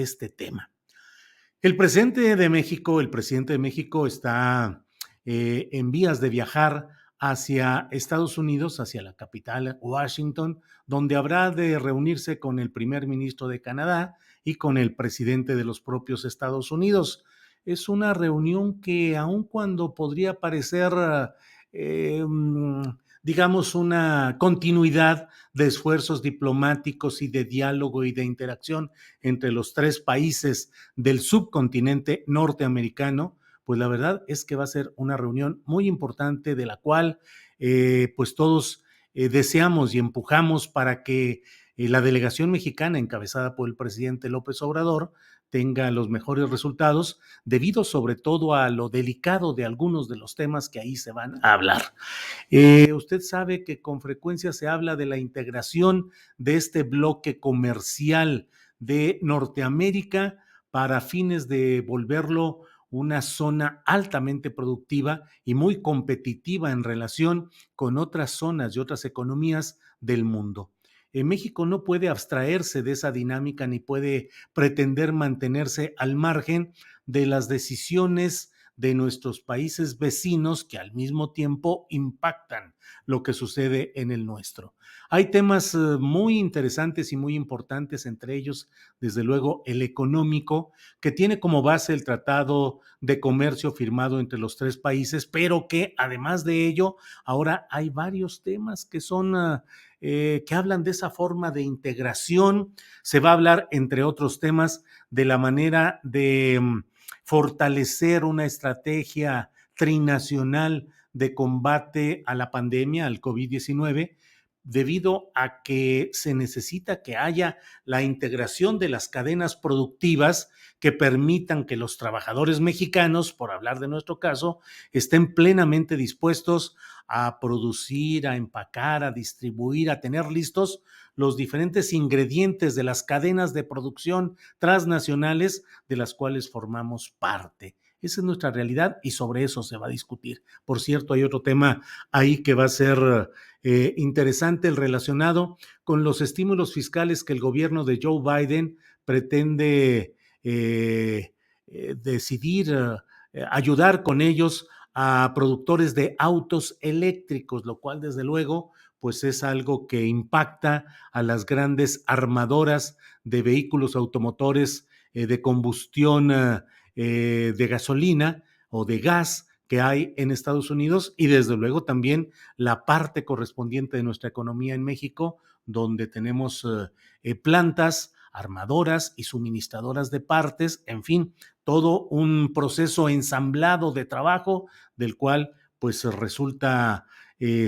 este tema. El presidente de México está en vías de viajar hacia Estados Unidos, hacia la capital, Washington, donde habrá de reunirse con el primer ministro de Canadá y con el presidente de los propios Estados Unidos. Es una reunión que, aun cuando podría parecer, eh, mm, digamos, una continuidad de esfuerzos diplomáticos y de diálogo y de interacción entre los tres países del subcontinente norteamericano, pues la verdad es que va a ser una reunión muy importante de la cual pues todos deseamos y empujamos para que la delegación mexicana encabezada por el presidente López Obrador tenga los mejores resultados, debido sobre todo a lo delicado de algunos de los temas que ahí se van a hablar. Usted sabe que con frecuencia se habla de la integración de este bloque comercial de Norteamérica para fines de volverlo una zona altamente productiva y muy competitiva en relación con otras zonas y otras economías del mundo. México no puede abstraerse de esa dinámica ni puede pretender mantenerse al margen de las decisiones de nuestros países vecinos que al mismo tiempo impactan lo que sucede en el nuestro. Hay temas muy interesantes y muy importantes, entre ellos, desde luego, el económico, que tiene como base el Tratado de Comercio firmado entre los tres países, pero que además de ello, ahora hay varios temas que son que hablan de esa forma de integración. Se va a hablar, entre otros temas, de la manera de fortalecer una estrategia trinacional de combate a la pandemia, al COVID-19, debido a que se necesita que haya la integración de las cadenas productivas que permitan que los trabajadores mexicanos, por hablar de nuestro caso, estén plenamente dispuestos a producir, a empacar, a distribuir, a tener listos los diferentes ingredientes de las cadenas de producción transnacionales de las cuales formamos parte. Esa es nuestra realidad y sobre eso se va a discutir. Por cierto, hay otro tema ahí que va a ser interesante, el relacionado con los estímulos fiscales que el gobierno de Joe Biden pretende decidir ayudar con ellos a productores de autos eléctricos, lo cual desde luego pues es algo que impacta a las grandes armadoras de vehículos automotores de combustión de gasolina o de gas que hay en Estados Unidos, y desde luego también la parte correspondiente de nuestra economía en México, donde tenemos plantas armadoras y suministradoras de partes, en fin, todo un proceso ensamblado de trabajo del cual pues resulta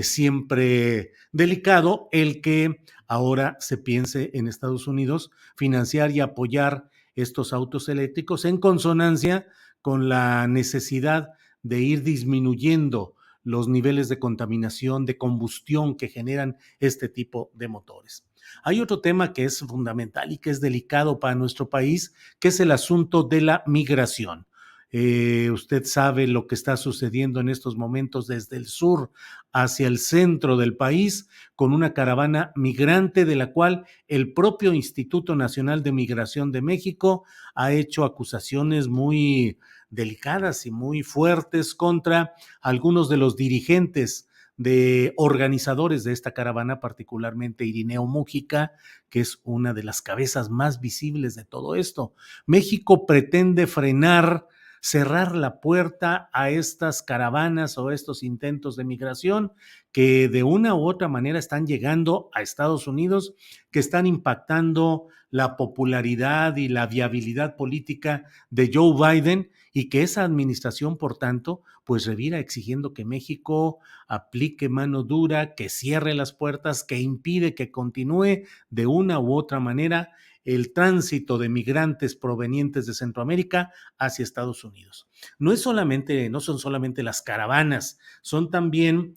siempre delicado el que ahora se piense en Estados Unidos financiar y apoyar estos autos eléctricos en consonancia con la necesidad de ir disminuyendo los niveles de contaminación, de combustión que generan este tipo de motores. Hay otro tema que es fundamental y que es delicado para nuestro país, que es el asunto de la migración. Usted sabe lo que está sucediendo en estos momentos desde el sur hacia el centro del país, con una caravana migrante de la cual el propio Instituto Nacional de Migración de México ha hecho acusaciones muy delicadas y muy fuertes contra algunos de los dirigentes de organizadores de esta caravana, particularmente Irineo Mújica, que es una de las cabezas más visibles de todo esto. México pretende frenar, cerrar la puerta a estas caravanas o estos intentos de migración que de una u otra manera están llegando a Estados Unidos, que están impactando la popularidad y la viabilidad política de Joe Biden, y que esa administración, por tanto, pues revira exigiendo que México aplique mano dura, que cierre las puertas, que impide que continúe de una u otra manera el tránsito de migrantes provenientes de Centroamérica hacia Estados Unidos. No son solamente las caravanas, son también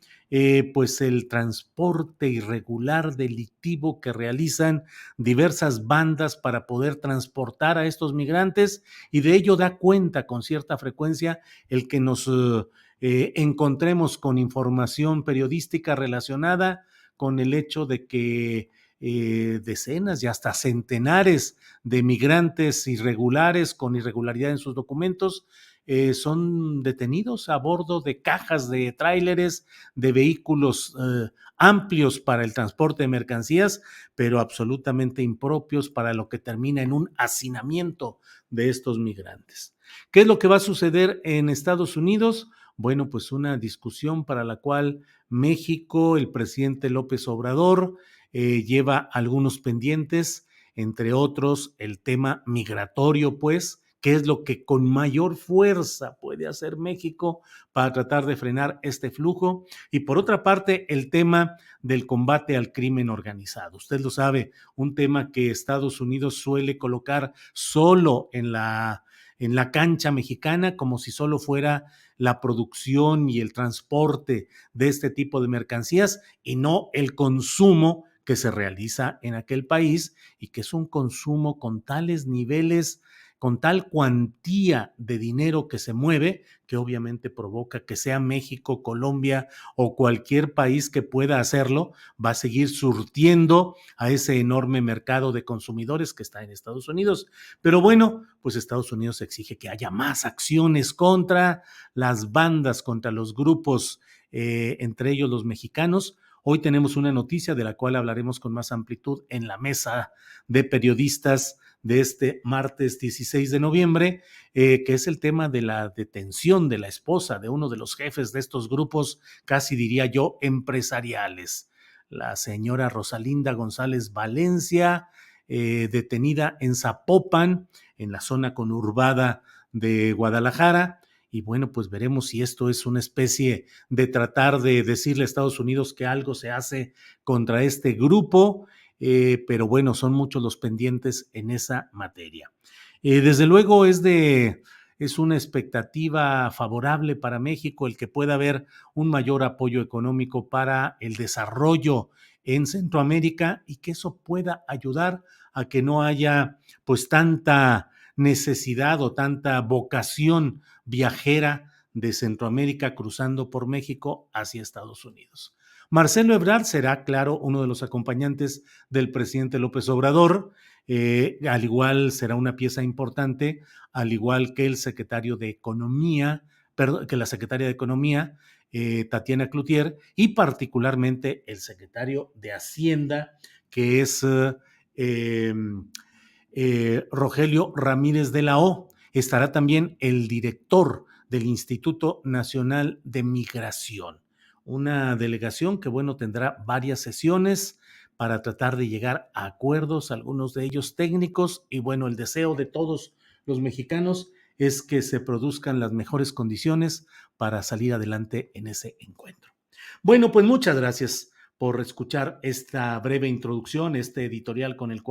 pues el transporte irregular delictivo que realizan diversas bandas para poder transportar a estos migrantes, y de ello da cuenta con cierta frecuencia el que nos encontremos con información periodística relacionada con el hecho de que decenas y hasta centenares de migrantes irregulares con irregularidad en sus documentos son detenidos a bordo de cajas de tráileres, de vehículos amplios para el transporte de mercancías, pero absolutamente impropios para lo que termina en un hacinamiento de estos migrantes. ¿Qué es lo que va a suceder en Estados Unidos? Bueno, pues una discusión para la cual México, el presidente López Obrador, lleva algunos pendientes, entre otros el tema migratorio, pues, qué es lo que con mayor fuerza puede hacer México para tratar de frenar este flujo. Y por otra parte, el tema del combate al crimen organizado. Usted lo sabe, un tema que Estados Unidos suele colocar solo en la cancha mexicana, como si solo fuera la producción y el transporte de este tipo de mercancías y no el consumo que se realiza en aquel país y que es un consumo con tales niveles, con tal cuantía de dinero que se mueve, que obviamente provoca que sea México, Colombia o cualquier país que pueda hacerlo, va a seguir surtiendo a ese enorme mercado de consumidores que está en Estados Unidos. Pero bueno, pues Estados Unidos exige que haya más acciones contra las bandas, contra los grupos, entre ellos los mexicanos. Hoy tenemos una noticia de la cual hablaremos con más amplitud en la mesa de periodistas de este martes 16 de noviembre, que es el tema de la detención de la esposa de uno de los jefes de estos grupos, casi diría yo, empresariales. La señora Rosalinda González Valencia, detenida en Zapopan, en la zona conurbada de Guadalajara. Y bueno, pues veremos si esto es una especie de tratar de decirle a Estados Unidos que algo se hace contra este grupo, pero bueno, son muchos los pendientes en esa materia. Desde luego es una expectativa favorable para México el que pueda haber un mayor apoyo económico para el desarrollo en Centroamérica y que eso pueda ayudar a que no haya pues tanta necesidad o tanta vocación viajera de Centroamérica cruzando por México hacia Estados Unidos. Marcelo Ebrard será, claro, uno de los acompañantes del presidente López Obrador, al igual será una pieza importante, al igual que el secretario de Economía, perdón, que la secretaria de Economía, Tatiana Cloutier, y particularmente el secretario de Hacienda, que es eh, Rogelio Ramírez de la O. Estará también el director del Instituto Nacional de Migración, una delegación que, bueno, tendrá varias sesiones para tratar de llegar a acuerdos, algunos de ellos técnicos, y bueno, el deseo de todos los mexicanos es que se produzcan las mejores condiciones para salir adelante en ese encuentro. Bueno, pues muchas gracias por escuchar esta breve introducción, este editorial con el cual